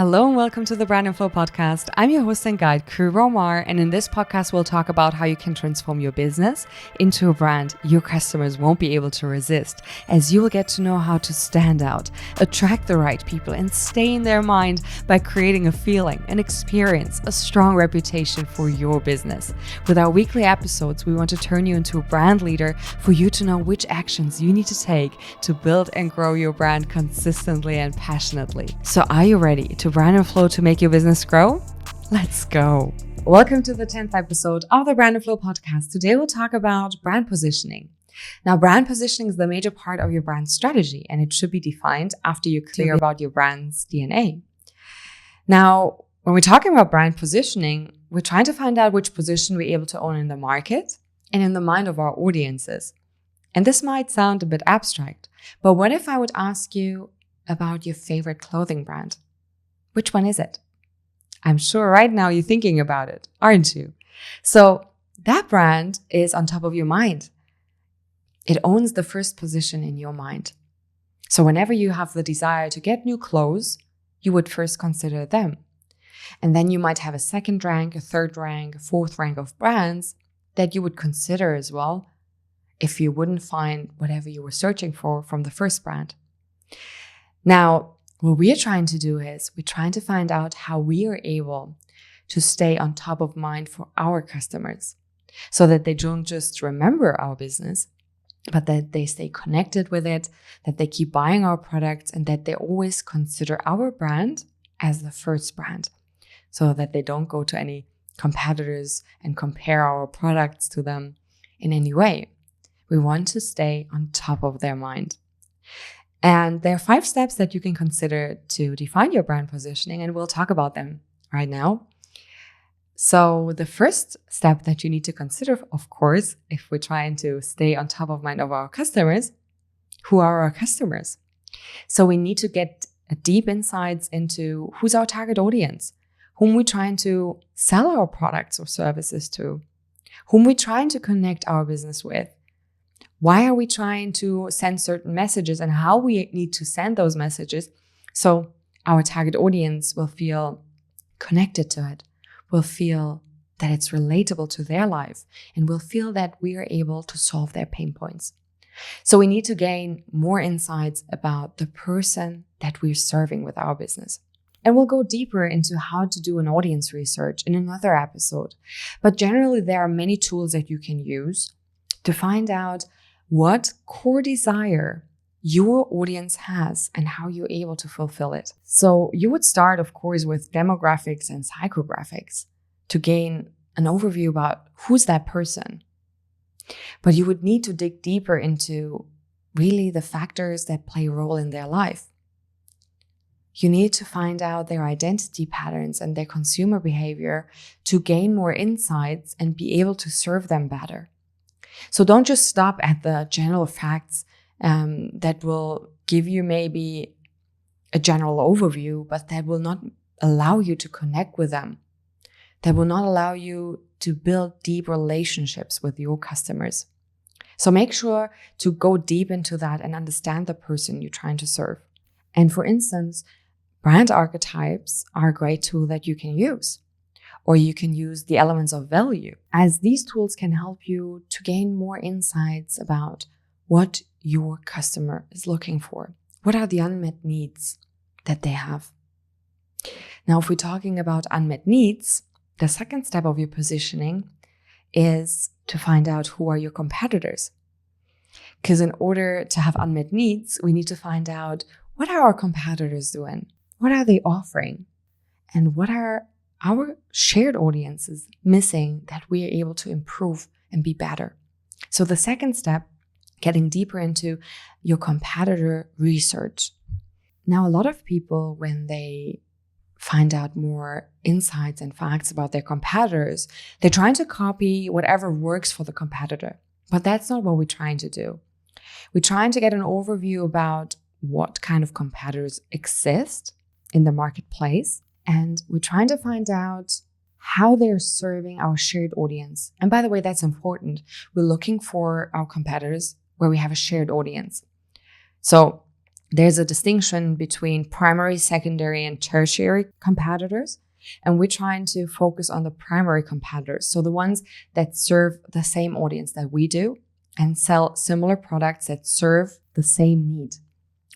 Hello and welcome to the Brand and Flow podcast. I'm your host and guide, Kuru Romar, and in this podcast, we'll talk about how you can transform your business into a brand your customers won't be able to resist, as you will get to know how to stand out, attract the right people, and stay in their mind by creating a feeling, an experience, a strong reputation for your business. With our weekly episodes, we want to turn you into a brand leader for you to know which actions you need to take to build and grow your brand consistently and passionately. So are you ready to brand and flow to make your business grow? Let's go. Welcome to the 10th episode of the Brand and Flow podcast. Today we'll talk about brand positioning. Now, brand positioning is the major part of your brand strategy, and it should be defined after you're clear about your brand's DNA. Now, when we're talking about brand positioning, we're trying to find out which position we're able to own in the market and in the mind of our audiences. And this might sound a bit abstract, but what if I would ask you about your favorite clothing brand? Which one is it? I'm sure right now you're thinking about it, aren't you? So that brand is on top of your mind. It owns the first position in your mind. So whenever you have the desire to get new clothes, you would first consider them. And then you might have a second rank, a third rank, a fourth rank of brands that you would consider as well if you wouldn't find whatever you were searching for from the first brand. Now, what we're trying to do is we're trying to find out how we are able to stay on top of mind for our customers so that they don't just remember our business, but that they stay connected with it, that they keep buying our products, and that they always consider our brand as the first brand so that they don't go to any competitors and compare our products to them in any way. We want to stay on top of their mind. And there are 5 steps that you can consider to define your brand positioning, and we'll talk about them right now. So the first step that you need to consider, of course, if we're trying to stay on top of mind of our customers, who are our customers? So we need to get deep insights into who's our target audience, whom we're trying to sell our products or services to, whom we're trying to connect our business with. Why are we trying to send certain messages and how we need to send those messages so our target audience will feel connected to it, will feel that it's relatable to their life, and will feel that we are able to solve their pain points. So we need to gain more insights about the person that we're serving with our business. And we'll go deeper into how to do an audience research in another episode. But generally, there are many tools that you can use to find out what core desire your audience has and how you're able to fulfill it. So you would start, of course, with demographics and psychographics to gain an overview about who's that person. But you would need to dig deeper into really the factors that play a role in their life. You need to find out their identity patterns and their consumer behavior to gain more insights and be able to serve them better. So don't just stop at the general facts that will give you maybe a general overview, but that will not allow you to connect with them. That will not allow you to build deep relationships with your customers. So make sure to go deep into that and understand the person you're trying to serve. And for instance, brand archetypes are a great tool that you can use. Or you can use the elements of value, as these tools can help you to gain more insights about what your customer is looking for. What are the unmet needs that they have? Now, if we're talking about unmet needs, the second step of your positioning is to find out who are your competitors. Because in order to have unmet needs, we need to find out what are our competitors doing? What are they offering? And what are our shared audiences missing that we are able to improve and be better? So the second step, getting deeper into your competitor research. Now, a lot of people, when they find out more insights and facts about their competitors, they're trying to copy whatever works for the competitor. But that's not what we're trying to do. We're trying to get an overview about what kind of competitors exist in the marketplace. And we're trying to find out how they're serving our shared audience. And by the way, that's important. We're looking for our competitors where we have a shared audience. So there's a distinction between primary, secondary, and tertiary competitors. And we're trying to focus on the primary competitors. So the ones that serve the same audience that we do and sell similar products that serve the same need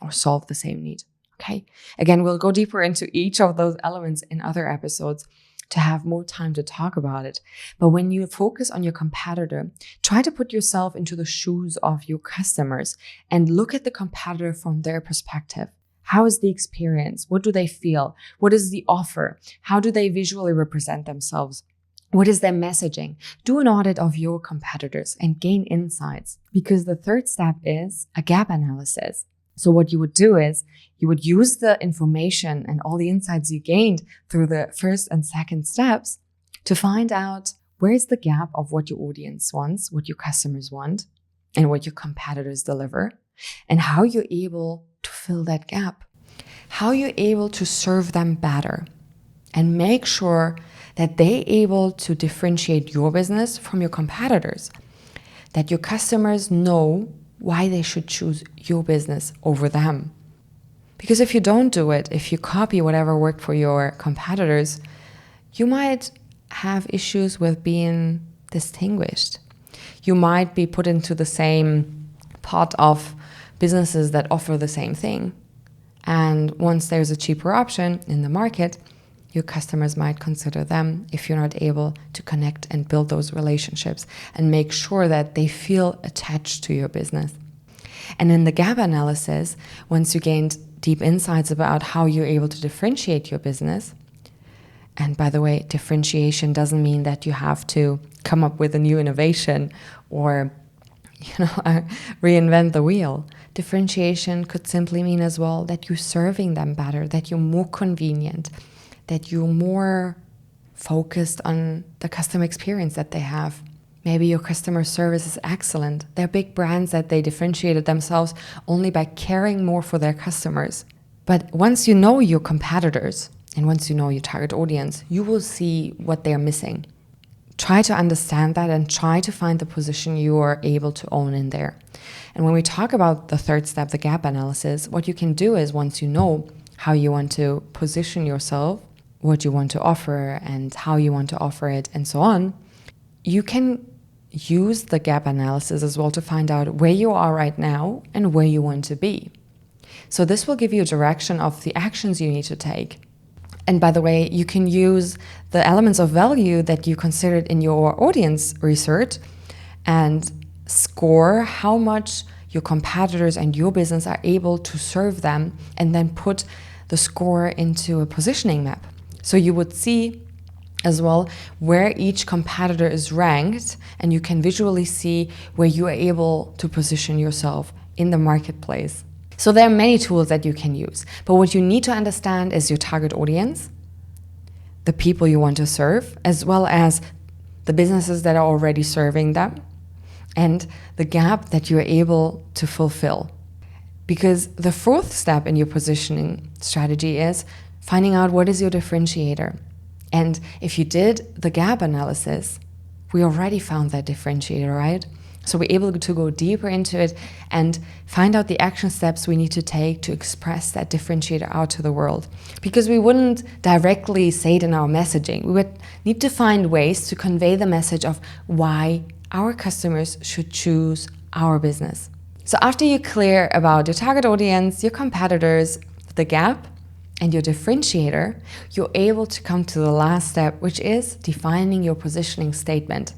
or solve the same need. Okay. Again, we'll go deeper into each of those elements in other episodes to have more time to talk about it. But when you focus on your competitor, try to put yourself into the shoes of your customers and look at the competitor from their perspective. How is the experience? What do they feel? What is the offer? How do they visually represent themselves? What is their messaging? Do an audit of your competitors and gain insights, because the third step is a gap analysis. So what you would do is you would use the information and all the insights you gained through the first and second steps to find out where is the gap of what your audience wants, what your customers want, and what your competitors deliver, and how you're able to fill that gap, how you're able to serve them better, and make sure that they're able to differentiate your business from your competitors, that your customers know why they should choose your business over them. Because if you don't do it, if you copy whatever worked for your competitors, you might have issues with being distinguished. You might be put into the same pot of businesses that offer the same thing. And once there's a cheaper option in the market, your customers might consider them if you're not able to connect and build those relationships and make sure that they feel attached to your business. And in the gap analysis, once you gained deep insights about how you're able to differentiate your business, and by the way, differentiation doesn't mean that you have to come up with a new innovation or reinvent the wheel. Differentiation could simply mean as well that you're serving them better, that you're more convenient, that you're more focused on the customer experience that they have. Maybe your customer service is excellent. They're big brands that they differentiated themselves only by caring more for their customers. But once you know your competitors and once you know your target audience, you will see what they're missing. Try to understand that and try to find the position you are able to own in there. And when we talk about the third step, the gap analysis, what you can do is once you know how you want to position yourself, what you want to offer and how you want to offer it and so on, you can use the gap analysis as well to find out where you are right now and where you want to be. So this will give you a direction of the actions you need to take. And by the way, you can use the elements of value that you considered in your audience research and score how much your competitors and your business are able to serve them, and then put the score into a positioning map. So you would see as well where each competitor is ranked, and you can visually see where you are able to position yourself in the marketplace. So there are many tools that you can use, but what you need to understand is your target audience, the people you want to serve, as well as the businesses that are already serving them, and the gap that you're able to fulfill. Because the fourth step in your positioning strategy is finding out what is your differentiator. And if you did the gap analysis, we already found that differentiator, right? So we're able to go deeper into it and find out the action steps we need to take to express that differentiator out to the world. Because we wouldn't directly say it in our messaging. We would need to find ways to convey the message of why our customers should choose our business. So after you're clear about your target audience, your competitors, the gap, and your differentiator, you're able to come to the last step, which is defining your positioning statement.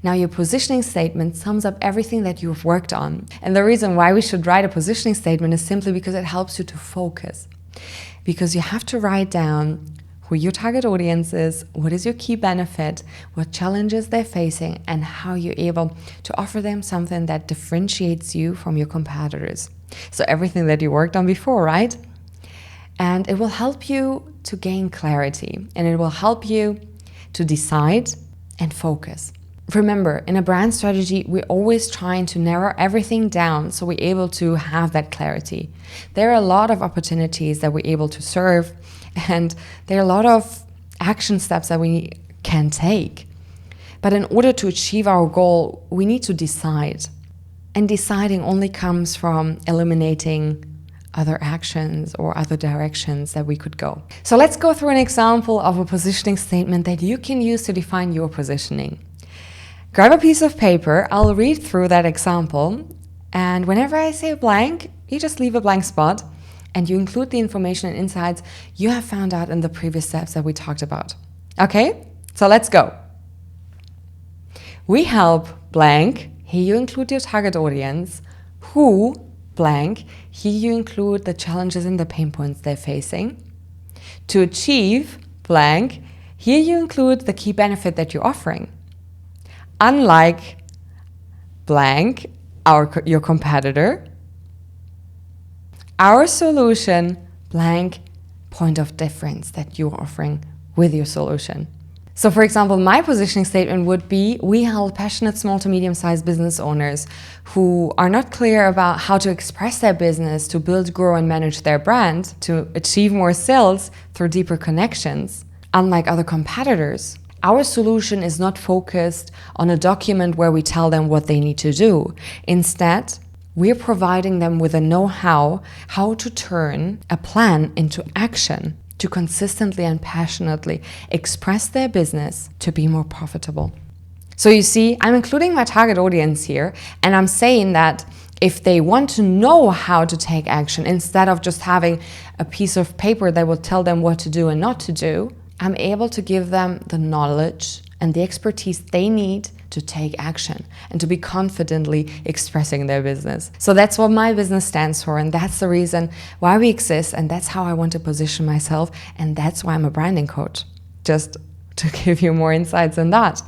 Now, your positioning statement sums up everything that you've worked on. And the reason why we should write a positioning statement is simply because it helps you to focus. Because you have to write down who your target audience is, what is your key benefit, what challenges they're facing, and how you're able to offer them something that differentiates you from your competitors. So everything that you worked on before, right? And it will help you to gain clarity, and it will help you to decide and focus. Remember, in a brand strategy, we're always trying to narrow everything down so we're able to have that clarity. There are a lot of opportunities that we're able to serve, and there are a lot of action steps that we can take. But in order to achieve our goal, we need to decide. And deciding only comes from eliminating other actions or other directions that we could go. So let's go through an example of a positioning statement that you can use to define your positioning. Grab a piece of paper, I'll read through that example, and whenever I say blank, you just leave a blank spot and you include the information and insights you have found out in the previous steps that we talked about. Okay, so let's go. We help blank, here you include your target audience, who blank, here you include the challenges and the pain points they're facing. To achieve blank, here you include the key benefit that you're offering. Unlike blank, your competitor, our solution blank point of difference that you're offering with your solution. So for example, my positioning statement would be, we help passionate small to medium-sized business owners who are not clear about how to express their business, to build, grow, and manage their brand, to achieve more sales through deeper connections. Unlike other competitors, our solution is not focused on a document where we tell them what they need to do. Instead, we're providing them with a know-how how to turn a plan into action, to consistently and passionately express their business to be more profitable. So you see, I'm including my target audience here, and I'm saying that if they want to know how to take action, instead of just having a piece of paper that will tell them what to do and not to do, I'm able to give them the knowledge and the expertise they need to take action and to be confidently expressing their business. So that's what my business stands for, and that's the reason why we exist, and that's how I want to position myself, and that's why I'm a branding coach, just to give you more insights on that.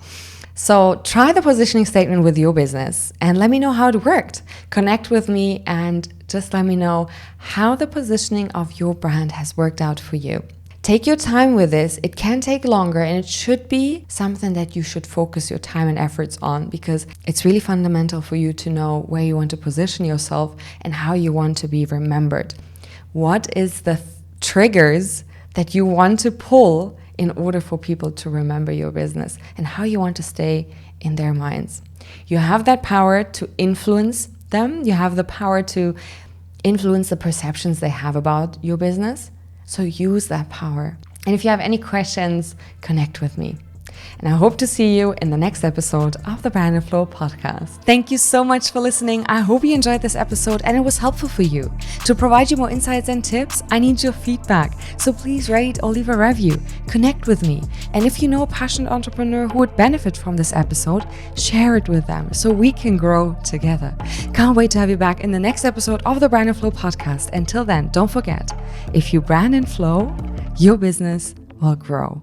So try the positioning statement with your business and let me know how it worked. Connect with me and just let me know how the positioning of your brand has worked out for you. Take your time with this. It can take longer, and it should be something that you should focus your time and efforts on, because it's really fundamental for you to know where you want to position yourself and how you want to be remembered. What is the triggers that you want to pull in order for people to remember your business, and how you want to stay in their minds? You have that power to influence them. You have the power to influence the perceptions they have about your business. So use that power. And if you have any questions, connect with me. And I hope to see you in the next episode of the Brand and Flow podcast. Thank you so much for listening. I hope you enjoyed this episode and it was helpful for you. To provide you more insights and tips, I need your feedback. So please rate or leave a review. Connect with me. And if you know a passionate entrepreneur who would benefit from this episode, share it with them so we can grow together. Can't wait to have you back in the next episode of the Brand and Flow podcast. Until then, don't forget, if you brand and flow, your business will grow.